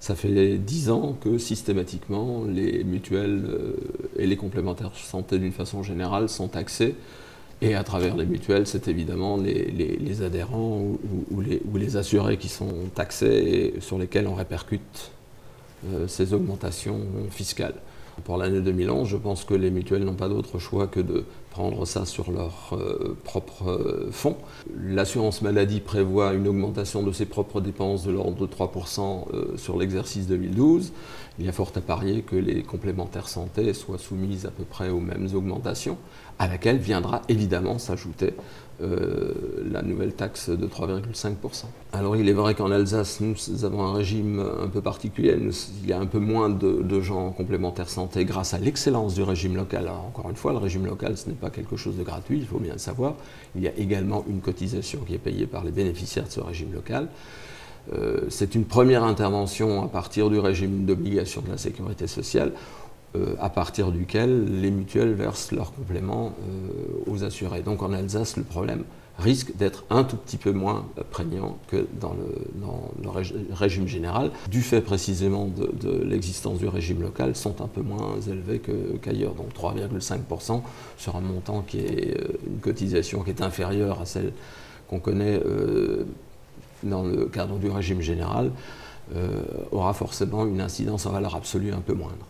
Ça fait 10 ans que systématiquement les mutuelles et les complémentaires santé d'une façon générale sont taxés. Et à travers les mutuelles, c'est évidemment les adhérents ou les assurés qui sont taxés et sur lesquels on répercute ces augmentations fiscales. Pour l'année 2011, je pense que les mutuelles n'ont pas d'autre choix que de prendre ça sur leur propre fonds. L'assurance maladie prévoit une augmentation de ses propres dépenses de l'ordre de 3% sur l'exercice 2012. Il y a fort à parier que les complémentaires santé soient soumises à peu près aux mêmes augmentations, à laquelle viendra évidemment s'ajouter la nouvelle taxe de 3,5%. Alors il est vrai qu'en Alsace, nous avons un régime un peu particulier. Il y a un peu moins de gens en complémentaire santé grâce à l'excellence du régime local. Alors, encore une fois, le régime local, ce n'est pas quelque chose de gratuit, il faut bien le savoir. Il y a également une cotisation qui est payée par les bénéficiaires de ce régime local. C'est une première intervention à partir du régime d'obligation de la sécurité sociale, à partir duquel les mutuelles versent leurs compléments aux assurés. Donc en Alsace, le problème risque d'être un tout petit peu moins prégnant que dans le régime général, du fait précisément de l'existence du régime local, sont un peu moins élevés qu'ailleurs. Donc 3,5% sur un montant qui est une cotisation qui est inférieure à celle qu'on connaît dans le cadre du régime général, aura forcément une incidence en valeur absolue un peu moindre.